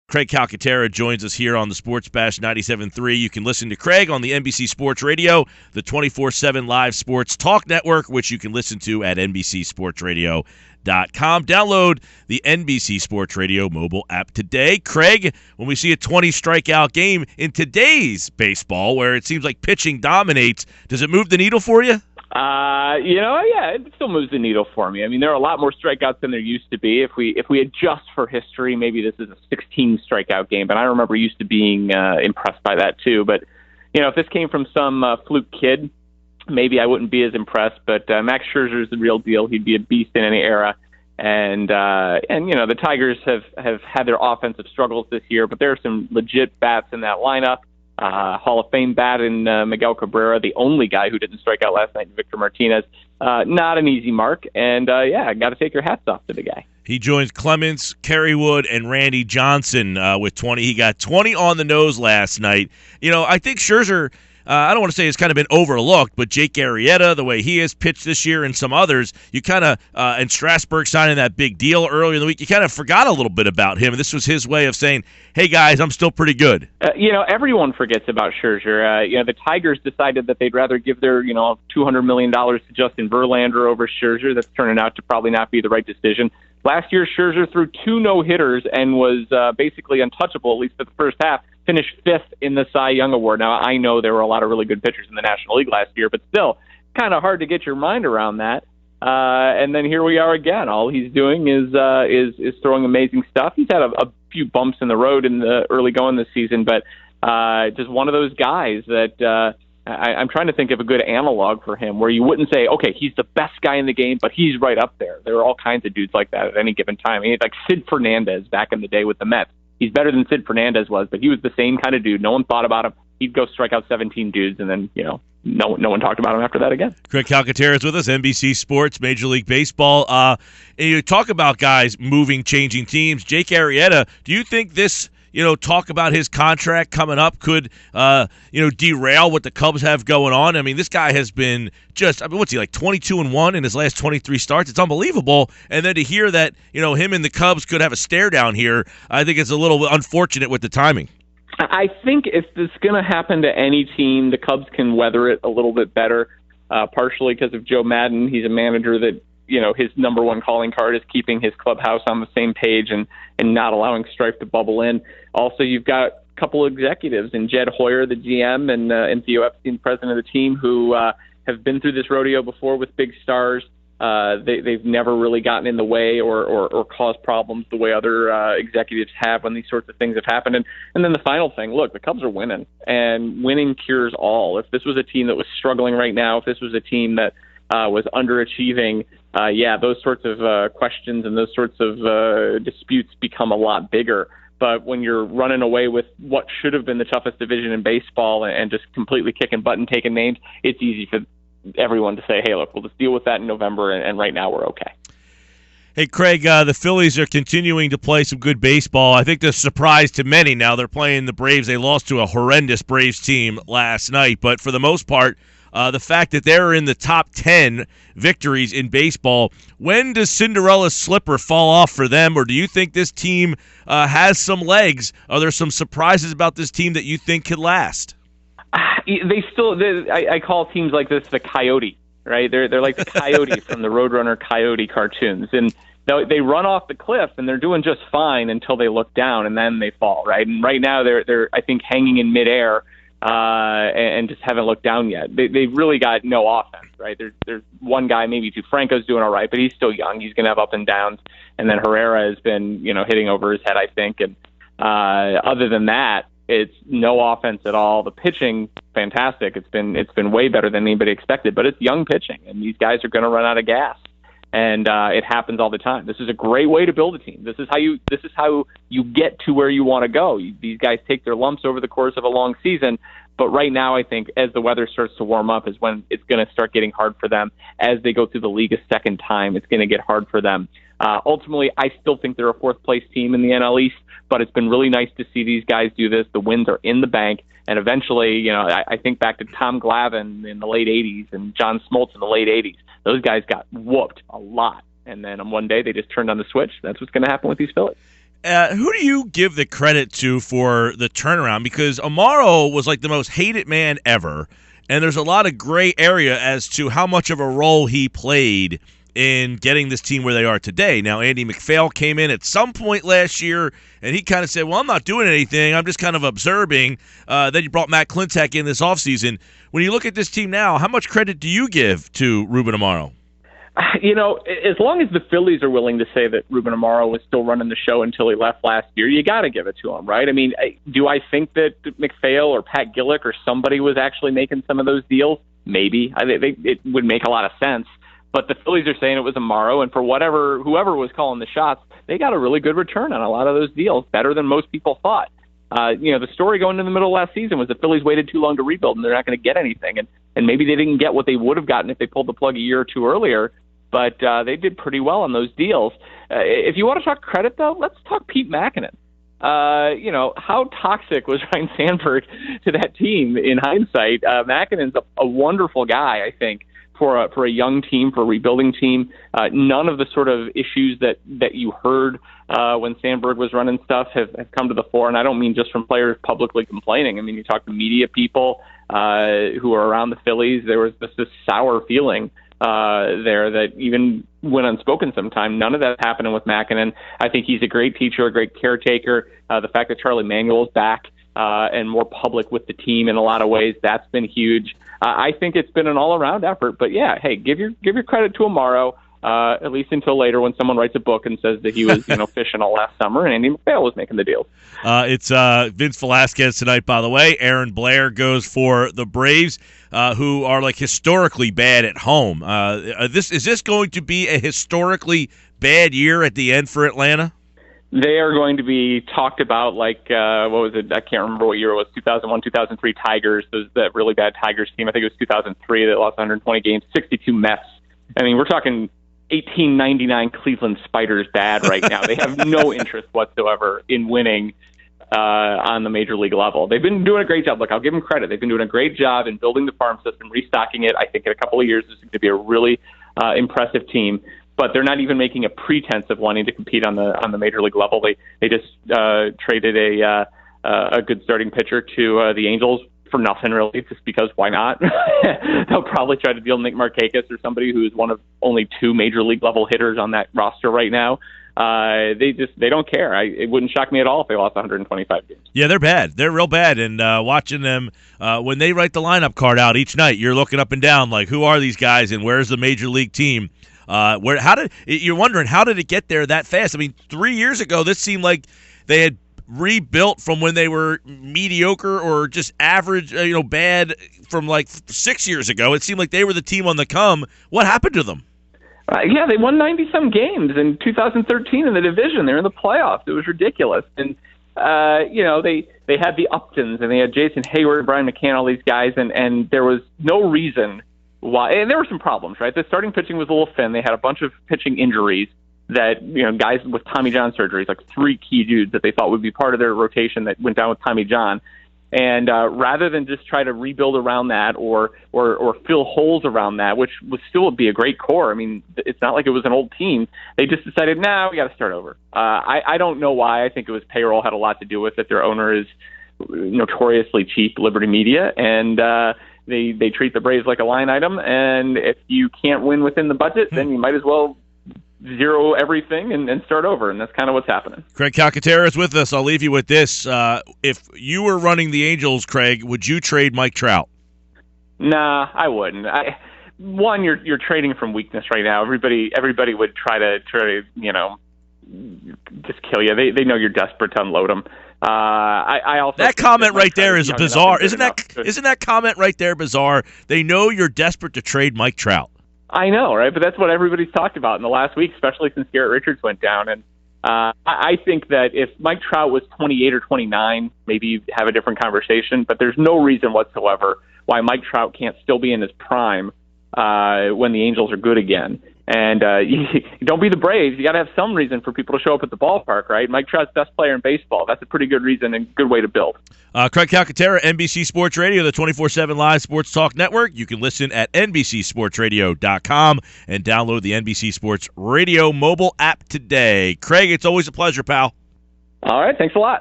Craig Calcaterra joins us here on the Sports Bash 97.3. You can listen to Craig on the NBC Sports Radio, the 24/7 live sports talk network, which you can listen to at NBCSportsRadio.com. Download the NBC Sports Radio mobile app today. Craig, when we see a 20 strikeout game in today's baseball where it seems like pitching dominates, does it move the needle for you? Yeah, it still moves the needle for me. I mean, there are a lot more strikeouts than there used to be. If we adjust for history, maybe this is a 16 strikeout game, but I remember used to being impressed by that too. But, if this came from some fluke kid, maybe I wouldn't be as impressed. But Max Scherzer is the real deal. He'd be a beast in any era. And the Tigers have had their offensive struggles this year, but there are some legit bats in that lineup. Hall of Fame bat in Miguel Cabrera, the only guy who didn't strike out last night, Victor Martinez. Not an easy mark, and got to take your hats off to the guy. He joins Clemens, Kerrywood, and Randy Johnson with 20. He got 20 on the nose last night. I think Scherzer, I don't want to say it's kind of been overlooked, but Jake Arrieta, the way he has pitched this year, and some others, you kind of, and Strasburg signing that big deal earlier in the week, you kind of forgot a little bit about him. And this was his way of saying, hey, guys, I'm still pretty good. Everyone forgets about Scherzer. The Tigers decided that they'd rather give their, $200 million to Justin Verlander over Scherzer. That's turning out to probably not be the right decision. Last year, Scherzer threw 2 no-hitters and was basically untouchable, at least for the first half. Finished 5th in the Cy Young Award. Now, I know there were a lot of really good pitchers in the National League last year, but still, kind of hard to get your mind around that. And then here we are again. All he's doing is throwing amazing stuff. He's had a few bumps in the road in the early going this season, but just one of those guys that I'm trying to think of a good analog for him where you wouldn't say, okay, he's the best guy in the game, but he's right up there. There are all kinds of dudes like that at any given time. I mean, like Sid Fernandez back in the day with the Mets. He's better than Sid Fernandez was, but he was the same kind of dude. No one thought about him. He'd go strike out 17 dudes, and then, no one talked about him after that again. Craig Calcaterra is with us, NBC Sports, Major League Baseball. And you talk about guys moving, changing teams. Jake Arrieta, do you think this, talk about his contract coming up could, derail what the Cubs have going on? I mean, this guy has been what's he, like 22-1 in his last 23 starts? It's unbelievable. And then to hear that, him and the Cubs could have a stare down here, I think it's a little unfortunate with the timing. I think if this is going to happen to any team, the Cubs can weather it a little bit better, partially because of Joe Madden. He's a manager that, his number one calling card is keeping his clubhouse on the same page and not allowing strife to bubble in. Also, you've got a couple of executives in Jed Hoyer, the GM, and Theo Epstein, president of the team, who have been through this rodeo before with big stars. They've never really gotten in the way or caused problems the way other executives have when these sorts of things have happened. And then the final thing, look, the Cubs are winning, and winning cures all. If this was a team that was struggling right now, if this was a team that was underachieving, those sorts of questions and those sorts of disputes become a lot bigger. But when you're running away with what should have been the toughest division in baseball and just completely kicking butt and taking names, it's easy for everyone to say, hey, look, we'll just deal with that in November, and right now we're okay. Hey, Craig, the Phillies are continuing to play some good baseball. I think the surprise to many now, they're playing the Braves. They lost to a horrendous Braves team last night, but for the most part, the fact that they're in the top 10 victories in baseball, when does Cinderella's slipper fall off for them, or do you think this team has some legs? Are there some surprises about this team that you think could last? I call teams like this the Coyote, right? They're like the Coyote from the Roadrunner Coyote cartoons, and they run off the cliff and they're doing just fine until they look down and then they fall, right? And right now they're I think hanging in midair and just haven't looked down yet. They've really got no offense, right? There's one guy, maybe two. Franco's doing all right, but he's still young. He's going to have up and downs, and then Herrera has been hitting over his head, I think. And other than that, it's no offense at all. The pitching, fantastic. It's been way better than anybody expected, but it's young pitching, and these guys are going to run out of gas. And it happens all the time. This is a great way to build a team. This is how you get to where you want to go. These guys take their lumps over the course of a long season, but right now I think as the weather starts to warm up is when it's going to start getting hard for them. As they go through the league a second time, it's going to get hard for them. Ultimately, I still think they're a fourth-place team in the NL East, but it's been really nice to see these guys do this. The wins are in the bank, and eventually, I think back to Tom Glavine in the late 80s and John Smoltz in the late 80s. Those guys got whooped a lot, and then on one day they just turned on the switch. That's what's going to happen with these Phillies. Who do you give the credit to for the turnaround? Because Amaro was like the most hated man ever, and there's a lot of gray area as to how much of a role he played in getting this team where they are today. Now, Andy McPhail came in at some point last year, and he kind of said, well, I'm not doing anything. I'm just kind of observing. Then you brought Matt Klentak in this offseason. When you look at this team now, how much credit do you give to Ruben Amaro? As long as the Phillies are willing to say that Ruben Amaro was still running the show until he left last year, you got to give it to him, right? I mean, do I think that McPhail or Pat Gillick or somebody was actually making some of those deals? Maybe. It would make a lot of sense. But the Phillies are saying it was Amaro, and for whoever was calling the shots, they got a really good return on a lot of those deals, better than most people thought. The story going into the middle of last season was the Phillies waited too long to rebuild, and they're not going to get anything. And maybe they didn't get what they would have gotten if they pulled the plug a year or two earlier. But they did pretty well on those deals. If you want to talk credit, though, let's talk Pete Makinen. How toxic was Ryan Sandberg to that team in hindsight? Makinen's a wonderful guy, I think, for a young team, for a rebuilding team. None of the sort of issues that you heard when Sandberg was running stuff have come to the fore. And I don't mean just from players publicly complaining. I mean, you talk to media people who are around the Phillies. There was just this sour feeling there that even went unspoken sometime. None of that's happening with Makinen. I think he's a great teacher, a great caretaker. The fact that Charlie Manuel is back and more public with the team in a lot of ways, that's been huge. I think it's been an all-around effort. But, yeah, hey, give your credit to Amaro, at least until later when someone writes a book and says that he was fishing all last summer and Andy McPhail was making the deals. It's Vince Velasquez tonight, by the way. Aaron Blair goes for the Braves, who are like historically bad at home. Is this going to be a historically bad year at the end for Atlanta? They are going to be talked about like, what was it? I can't remember what year it was, 2001, 2003 Tigers, that really bad Tigers team. I think it was 2003 that lost 120 games, 62 Mets. I mean, we're talking 1899 Cleveland Spiders bad right now. They have no interest whatsoever in winning on the major league level. They've been doing a great job. Look, I'll give them credit. They've been doing a great job in building the farm system, restocking it. I think in a couple of years, this is going to be a really impressive team. But they're not even making a pretense of wanting to compete on the major league level. They just traded a good starting pitcher to the Angels for nothing, really, just because why not? They'll probably try to deal Nick Markakis or somebody who is one of only two major league level hitters on that roster right now. They don't care. It wouldn't shock me at all if they lost 125 games. Yeah, they're bad. They're real bad. And watching them, when they write the lineup card out each night, you're looking up and down like, who are these guys and where's the major league team? You're wondering, how did it get there that fast? I mean, 3 years ago, this seemed like they had rebuilt from when they were mediocre or just average, bad from like 6 years ago. It seemed like they were the team on the come. What happened to them? They won 90-some games in 2013 in the division. They're in the playoffs. It was ridiculous. And, they had the Uptons, and they had Jason Hayward, Brian McCann, all these guys, and there was no reason why. And there were some problems, right? The starting pitching was a little thin. They had a bunch of pitching injuries that, guys with Tommy John surgeries, like three key dudes that they thought would be part of their rotation that went down with Tommy John. And rather than just try to rebuild around that or fill holes around that, which would still be a great core. I mean, it's not like it was an old team. They just decided, we got to start over. I don't know why. I think it was payroll had a lot to do with it. Their owner is notoriously cheap, Liberty Media, and they treat the Braves like a line item. And if you can't win within the budget, then you might as well zero everything and start over, and that's kind of what's happening. Craig Calcaterra is with us. I'll leave you with this. If you were running the Angels, Craig, would you trade Mike Trout? Nah, I wouldn't. One, you're trading from weakness right now. Everybody would try to just kill you. They know you're desperate to unload them. I also that comment right there is bizarre. Isn't that comment right there bizarre? They know you're desperate to trade Mike Trout. I know, right? But that's what everybody's talked about in the last week, especially since Garrett Richards went down. And I think that if Mike Trout was 28 or 29, maybe you'd have a different conversation. But there's no reason whatsoever why Mike Trout can't still be in his prime when the Angels are good again. And you don't be the Braves. You got to have some reason for people to show up at the ballpark, right? Mike Trout's best player in baseball. That's a pretty good reason and good way to build. Craig Calcaterra, NBC Sports Radio, the 24/7 live sports talk network. You can listen at NBCSportsRadio.com and download the NBC Sports Radio mobile app today. Craig, it's always a pleasure, pal. All right. Thanks a lot.